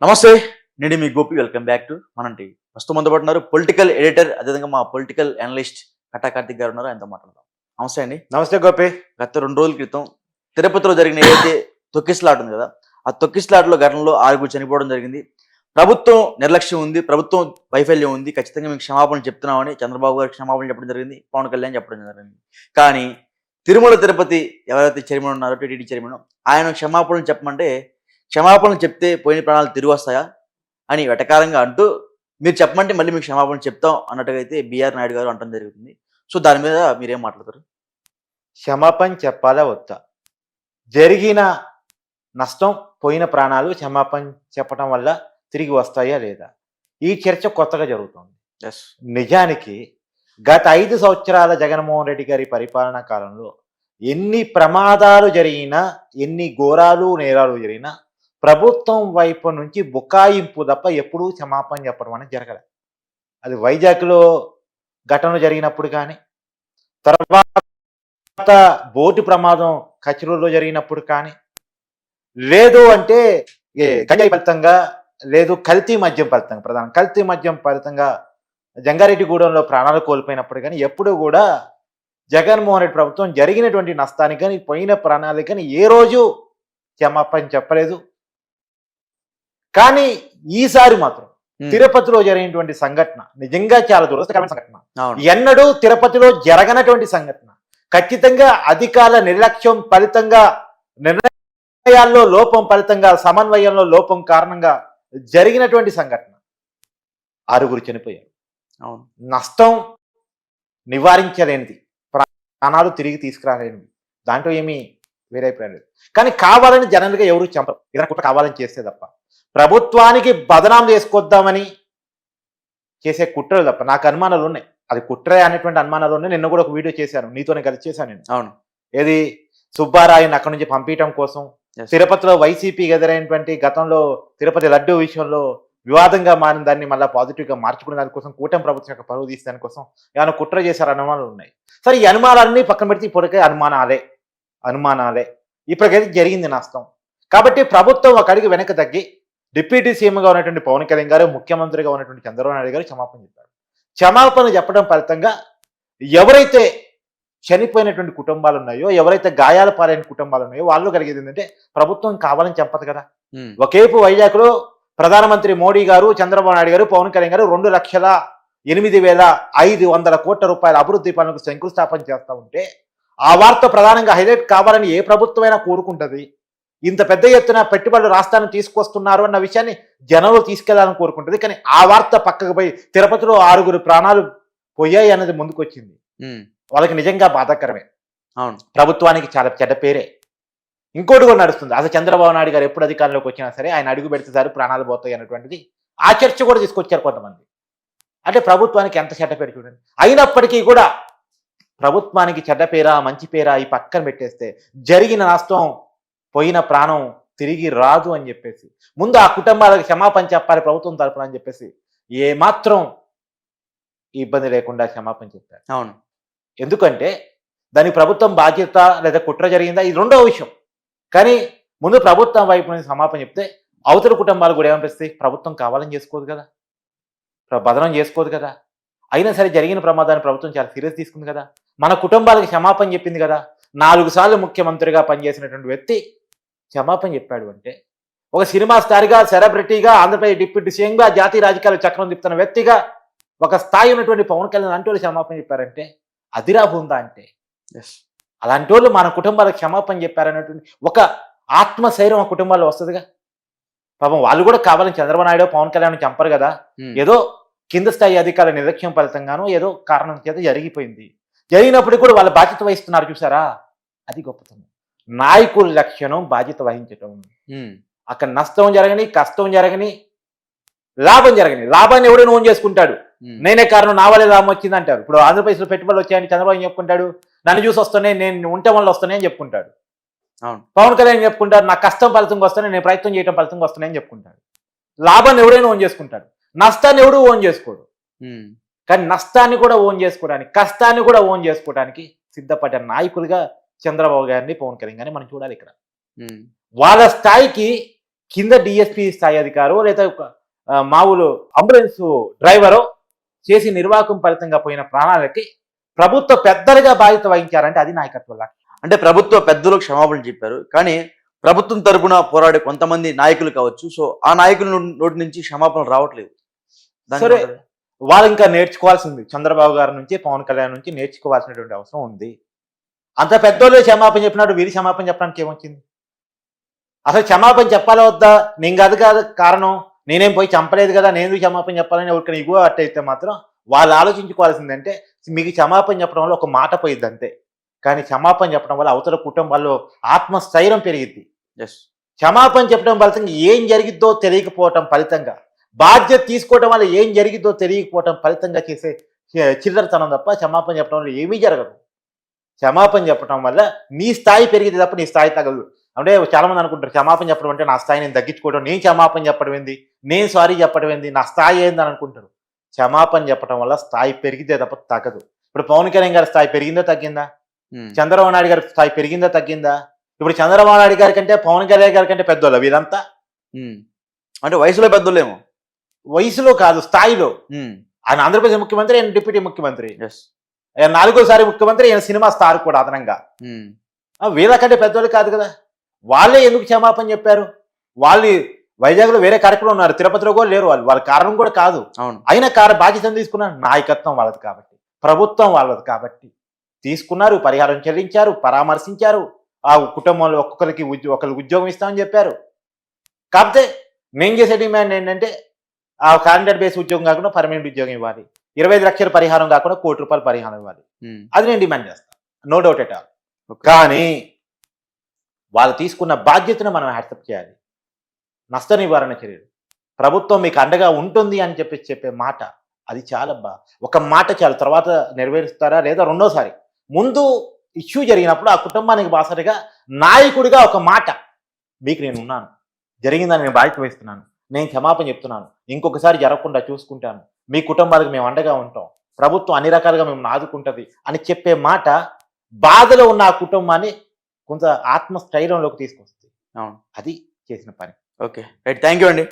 నమస్తే. నేను మీ గోపి. వెల్కమ్ బ్యాక్ టు మనంటి. ప్రస్తుతం మనతో పాటు ఉన్నారు పొలిటికల్ ఎడిటర్, అదేవిధంగా మా పొలిటికల్ అనలిస్ట్ కట్టా కార్తిక్ గారు ఉన్నారు. ఆయనతో మాట్లాడదాం. నమస్తే అండి. నమస్తే గోపి. గత 2 రోజుల క్రితం తిరుపతిలో జరిగిన ఏదైతే తొక్కిసలాట ఉంది కదా, ఆ తొక్కిసలాటలో ఘటనలో 6 చనిపోవడం జరిగింది. ప్రభుత్వం నిర్లక్ష్యం ఉంది, ప్రభుత్వం వైఫల్యం ఉంది, ఖచ్చితంగా మీకు క్షమాపణలు చెప్తున్నామని చంద్రబాబు గారికి క్షమాపణలు చెప్పడం జరిగింది, పవన్ కళ్యాణ్ చెప్పడం జరిగింది. కానీ తిరుమల తిరుపతి ఎవరైతే చైర్మన్ ఉన్నారో, టీటీడీ చైర్మన్, ఆయన క్షమాపణలు చెప్పమంటే క్షమాపణలు చెప్తే పోయిన ప్రాణాలు తిరిగి వస్తాయా అని వెటకారంగా అంటూ, మీరు చెప్పమంటే మళ్ళీ మీకు క్షమాపణ చెప్తాం అన్నట్టుగా అయితే బిఆర్ నాయుడు గారు అంటం జరుగుతుంది. సో దాని మీద మీరేం మాట్లాడతారు? క్షమాపణ చెప్పాలా వద్దా? జరిగిన నష్టం, పోయిన ప్రాణాలు క్షమాపణ చెప్పడం వల్ల తిరిగి వస్తాయా లేదా? ఈ చర్చ కొత్తగా జరుగుతుంది. నిజానికి గత 5 సంవత్సరాల జగన్మోహన్ రెడ్డి గారి పరిపాలనా కాలంలో ఎన్ని ప్రమాదాలు జరిగినా, ఎన్ని ఘోరాలు నేరాలు జరిగినా ప్రభుత్వం వైపు నుంచి బుకాయింపు తప్ప ఎప్పుడూ క్షమాపణ చెప్పడం అనేది జరగలేదు. అది వైజాగ్లో ఘటన జరిగినప్పుడు కానీ, తర్వాత బోటు ప్రమాదం కచిరూరులో జరిగినప్పుడు కానీ, లేదు అంటే గంజాయి ఫలితంగా, లేదు కల్తీ మద్యం ఫలితంగా, ప్రధాన కల్తీ మద్యం ఫలితంగా జంగారెడ్డిగూడెంలో ప్రాణాలు కోల్పోయినప్పుడు కానీ ఎప్పుడు కూడా జగన్మోహన్ రెడ్డి ప్రభుత్వం జరిగినటువంటి నష్టానికి కానీ, పోయిన ప్రాణాలకు కానీ ఏ రోజు క్షమాపణ చెప్పలేదు. కానీ ఈసారి మాత్రం తిరుపతిలో జరిగినటువంటి సంఘటన నిజంగా చాలా దురదృష్టకరమైన సంఘటన. ఎన్నడూ తిరుపతిలో జరగనటువంటి సంఘటన. ఖచ్చితంగా అధికారుల నిర్లక్ష్యం ఫలితంగా, నిర్ణయాల్లో లోపం ఫలితంగా, సమన్వయంలో లోపం కారణంగా జరిగినటువంటి సంఘటన. 6 చనిపోయారు. నష్టం నివారించలేనిది, ప్రాణాలు తిరిగి తీసుకురాలేనిది, దాంట్లో ఏమీ వేరే అభిప్రాయం లేదు. కానీ కావాలని జనరల్గా ఎవరు చంపరు, ఏదైనా కుట్ర కావాలని చేస్తే తప్ప. ప్రభుత్వానికి బదనాం చేసుకొద్దామని చేసే కుట్రలు తప్ప నాకు అనుమానాలు ఉన్నాయి. అది కుట్రే అనేటువంటి అనుమానాలు ఉన్నాయి. నిన్న కూడా ఒక వీడియో చేశాను, నీతోనే కలిసి చేశాను నేను. అవును. ఏది సుబ్బారాయుని అక్కడి నుంచి పంపించడం కోసం, తిరుపతిలో వైసీపీకి ఎదురైనటువంటి గతంలో తిరుపతి లడ్డూ విషయంలో వివాదంగా మారిన దాన్ని మళ్ళీ పాజిటివ్గా మార్చుకునే దానికోసం, కూటమి ప్రభుత్వం యొక్క పరువు తీసే దానికోసం ఏమైనా కుట్ర చేశారు అనుమానాలు ఉన్నాయి. సరే, ఈ అనుమానాలన్నీ పక్కన పెడితే ఇప్పటికే అనుమానాలే ఇప్పటికైతే జరిగింది నష్టం. కాబట్టి ప్రభుత్వం ఒక అడుగు వెనక్కి తగ్గి డిప్యూటీ సీఎంగా ఉన్నటువంటి పవన్ కళ్యాణ్ గారు, ముఖ్యమంత్రిగా ఉన్నటువంటి చంద్రబాబు నాయుడు గారు క్షమాపణ చెప్పారు. క్షమాపణ చెప్పడం ఫలితంగా ఎవరైతే చనిపోయినటువంటి కుటుంబాలు ఉన్నాయో, ఎవరైతే గాయాల పాలైన కుటుంబాలు ఉన్నాయో వాళ్ళు కలిగేది ఏంటంటే ప్రభుత్వం కావాలని చెప్పదు కదా. ఒకేపు వైజాగ్లో ప్రధానమంత్రి మోడీ గారు, చంద్రబాబు నాయుడు గారు, పవన్ కళ్యాణ్ గారు 2,08,500 కోట్ల రూపాయల అభివృద్ధి పనులకు శంకుస్థాపన చేస్తూ ఉంటే ఆ వార్త ప్రధానంగా హైలైట్ కావాలని ఏ ప్రభుత్వమైనా కోరుకుంటుంది. ఇంత పెద్ద ఎత్తున పెట్టుబడులు రాష్ట్రాన్ని తీసుకొస్తున్నారు అన్న విషయాన్ని జనంలో తీసుకెళ్లాలని కోరుకుంటుంది. కానీ ఆ వార్త పక్కకు పోయి తిరుపతిలో 6 ప్రాణాలు పోయాయి అన్నది ముందుకు వచ్చింది. వాళ్ళకి నిజంగా బాధాకరమే. అవును, ప్రభుత్వానికి చాలా చెడ్డ పేరే. ఇంకోటి కూడా నడుస్తుంది. అసలు చంద్రబాబు నాయుడు గారు ఎప్పుడు అధికారంలోకి వచ్చినా సరే ఆయన అడుగు పెడితే సార్ ప్రాణాలు పోతాయి అన్నటువంటిది ఆ చర్చ కూడా తీసుకొచ్చారు కొంతమంది. అంటే ప్రభుత్వానికి ఎంత చెడ్డ పేరు చూడండి. అయినప్పటికీ కూడా ప్రభుత్వానికి చెడ్డ పేరా మంచి పేరా ఈ పక్కన పెట్టేస్తే జరిగిన నష్టం, పోయిన ప్రాణం తిరిగి రాదు అని చెప్పేసి ముందు ఆ కుటుంబాలకు క్షమాపణ చెప్పాలి ప్రభుత్వం తరపున అని చెప్పేసి ఏమాత్రం ఇబ్బంది లేకుండా క్షమాపణ చెప్పారు. అవును. ఎందుకంటే దానికి ప్రభుత్వం బాధ్యత లేదా కుట్ర జరిగిందా ఇది రెండో విషయం. కానీ ముందు ప్రభుత్వం వైపు నుంచి క్షమాపణ చెప్తే అవతల కుటుంబాలు కూడా ఏమనిపిస్తాయి, ప్రభుత్వం కావాలని చేసుకోదు కదా, బదనం చేసుకోదు కదా. అయినా సరే జరిగిన ప్రమాదాన్ని ప్రభుత్వం చాలా సీరియస్ తీసుకుంది కదా, మన కుటుంబాలకు క్షమాపణ చెప్పింది కదా. 4 సార్లు ముఖ్యమంత్రిగా పనిచేసినటువంటి వ్యక్తి క్షమాపణ చెప్పాడు అంటే, ఒక సినిమా స్టార్గా, సెలబ్రిటీగా, ఆంధ్రప్రదేశ్ డిప్యూటీ సీఎంగా, జాతీయ రాజకీయాలు చక్రం తిప్పుతున్న వ్యక్తిగా, ఒక స్థాయి ఉన్నటువంటి పవన్ కళ్యాణ్ అంటూ క్షమాపణ చెప్పారంటే అదిరా ఉందా అంటే, అలాంటి వాళ్ళు మన కుటుంబాలకు క్షమాపణ చెప్పారనేటువంటి ఒక ఆత్మశైర్యం ఆ కుటుంబాల్లో వస్తుందిగా. పాపం వాళ్ళు కూడా కావాలని చంద్రబాబు నాయుడు, పవన్ కళ్యాణ్ చంపరు కదా. ఏదో కింద స్థాయి అధికారుల నిర్లక్ష్యం ఫలితంగానో ఏదో కారణం చేత జరిగిపోయింది. జరిగినప్పుడు కూడా వాళ్ళ బాధ్యత వహిస్తున్నారు చూసారా, అది గొప్పతనం. నాయకుల లక్షణం బాధ్యత వహించటం. అక్కడ నష్టం జరగని, కష్టం జరగని, లాభం జరగని, లాభాన్ని ఎవడైనా ఓన్ చేసుకుంటాడు. నేనే కారణం, నా వల్లే లాభం వచ్చింది అంటారు. ఇప్పుడు ఆంధ్రప్రదేశ్లో పెట్టుబడులు వచ్చాయని చంద్రబాబు చెప్పుకుంటాడు, నన్ను చూసి వస్తున్నాయి, నేను ఉంటే వల్ల వస్తున్నాయి అని చెప్పుకుంటాడు. పవన్ కళ్యాణ్ చెప్పుకుంటారు, నా కష్టం ఫలితంగా వస్తున్నాయి, నేను ప్రయత్నం చేయడం ఫలితంగా వస్తున్నాయని చెప్పుకుంటాడు. లాభాన్ని ఎవడైనా ఓన్ చేసుకుంటాడు, నష్టాన్ని ఎవడు ఓన్ చేసుకోడు. కానీ నష్టాన్ని కూడా ఓన్ చేసుకోవడానికి, కష్టాన్ని కూడా ఓన్ చేసుకోవడానికి సిద్ధపడ్డ నాయకులుగా చంద్రబాబు గారిని, పవన్ కళ్యాణ్ గారిని మనం చూడాలి. ఇక్కడ వాళ్ళ స్థాయికి కింద డిఎస్పీ స్థాయి అధికారో లేదా మామూలు అంబులెన్స్ డ్రైవరో చేసి నిర్వాహకం ఫలితంగా పోయిన ప్రాణాలకి ప్రభుత్వ పెద్దలుగా బాధ్యత వహించారంటే అది నాయకత్వం లక్షణం. అంటే ప్రభుత్వ పెద్దలు క్షమాపణ చెప్పారు, కానీ ప్రభుత్వం తరపున పోరాడే కొంతమంది నాయకులు కావచ్చు, సో ఆ నాయకుల నోటి నుంచి క్షమాపణలు రావట్లేదు. దానికి సరే, ఏమంటారు? వాళ్ళు ఇంకా నేర్చుకోవాల్సింది చంద్రబాబు గారి నుంచి పవన్ కళ్యాణ్ నుంచి నేర్చుకోవాల్సినటువంటి అవసరం ఉంది. అంత పెద్దోళ్ళు క్షమాపణ చెప్పినట్టు వీరి క్షమాపణ చెప్పడానికి ఏమొచ్చింది? అసలు క్షమాపణ చెప్పాలా వద్దా? నేను కాదు కారణం, నేనేం పోయి చంపలేదు కదా, నేను క్షమాపణ చెప్పాలని ఎవరికైనా ఇగో అట్టయితే మాత్రం వాళ్ళు ఆలోచించుకోవాల్సిందంటే మీకు క్షమాపణ చెప్పడం వల్ల ఒక మాట పోయిద్ది అంతే, కానీ క్షమాపణ చెప్పడం వల్ల అవతల కుటుంబాల్లో ఆత్మస్థైర్యం పెరిగిద్ది. ఎస్, క్షమాపణ చెప్పడం ఫలితంగా ఏం జరిగిద్దో తెలియకపోవటం ఫలితంగా, బాధ్యత తీసుకోవడం వల్ల ఏం జరిగిద్దో తెలియకపోవటం ఫలితంగా చేసే చిల్లరతనం తప్ప క్షమాపణ చెప్పడం వల్ల ఏమీ జరగదు. క్షమాపణ చెప్పడం వల్ల నీ స్థాయి పెరిగింది తప్ప నీ స్థాయి తగలదు. అంటే చాలా మంది అనుకుంటారు క్షమాపణ చెప్పడం అంటే నా స్థాయి నేను తగ్గించుకోవడం, నేను క్షమాపణ చెప్పడం ఏంది, నేను సారీ చెప్పడం ఏంది, నా స్థాయి ఏందని అనుకుంటారు. క్షమాపణ చెప్పడం వల్ల స్థాయి పెరిగితే తప్ప తగ్గదు. ఇప్పుడు పవన్ కళ్యాణ్ గారి స్థాయి పెరిగిందో తగ్గిందా? చంద్రబాబు నాయుడు గారి స్థాయి పెరిగిందో తగ్గిందా? ఇప్పుడు చంద్రబాబు నాయుడు గారి కంటే పవన్ కళ్యాణ్ గారి కంటే పెద్దోళ్ళు వీరంతా. అంటే వయసులో పెద్దోళ్ళేమో. వయసులో కాదు, స్థాయిలో. ఆయన ఆంధ్రప్రదేశ్ ముఖ్యమంత్రి, ఆయన డిప్యూటీ ముఖ్యమంత్రి, ఆయన 4వ ముఖ్యమంత్రి, ఆయన సినిమా స్టార్ కూడా అదనంగా. వీళ్ళకంటే పెద్దోళ్ళు కాదు కదా. వాళ్ళే ఎందుకు క్షమాపణ చెప్పారు? వాళ్ళు వైజాగ్లో వేరే కార్యక్రమం ఉన్నారు, తిరుపతిలో కూడా లేరు. వాళ్ళ కారణం కూడా కాదు. అయినా బాధ్యతను తీసుకున్నారు. నాయకత్వం వాళ్ళది కాబట్టి, ప్రభుత్వం వాళ్ళది కాబట్టి తీసుకున్నారు, పరిహారం చెల్లించారు, పరామర్శించారు, ఆ కుటుంబంలో ఒక్కొక్కరికి ఒకరికి ఉద్యోగం ఇస్తామని చెప్పారు. కాకపోతే నేను చేసే డిమాండ్ ఏంటంటే ఆ కాంట్రాక్ట్ బేస్ ఉద్యోగం కాకుండా పర్మనెంట్ ఉద్యోగం ఇవ్వాలి, 25 లక్షల పరిహారం కాకుండా ₹1 కోటి పరిహారం ఇవ్వాలి. అది నేను డిమాండ్ చేస్తాను, నో డౌట్ ఎట్ ఆల్. కానీ వాళ్ళు తీసుకున్న బాధ్యతను మనం యాక్సెప్ట్ చేయాలి. నష్ట నివారణ చర్యలు, ప్రభుత్వం మీకు అండగా ఉంటుంది అని చెప్పే మాట, అది చాలా ఒక మాట చాలు. తర్వాత నెరవేరుస్తారా లేదా రెండోసారి. ముందు ఇష్యూ జరిగినప్పుడు ఆ కుటుంబానికి బాసరిగా నాయకుడిగా ఒక మాట, మీకు నేను ఉన్నాను, జరిగిందని నేను బాధ్యత వహిస్తున్నాను, నేను క్షమాపణ చెప్తున్నాను, ఇంకొకసారి జరగకుండా చూసుకుంటాను, మీ కుటుంబాలకు మేము అండగా ఉంటాం, ప్రభుత్వం అన్ని రకాలుగా మేము ఆదుకుంటుంది అని చెప్పే మాట బాధలో ఉన్న ఆ కుటుంబాన్ని కొంత ఆత్మస్థైర్యంలోకి తీసుకొస్తుంది. అవును, అది చేసిన పని. ఓకే, రైట్, థ్యాంక్ యూ అండి.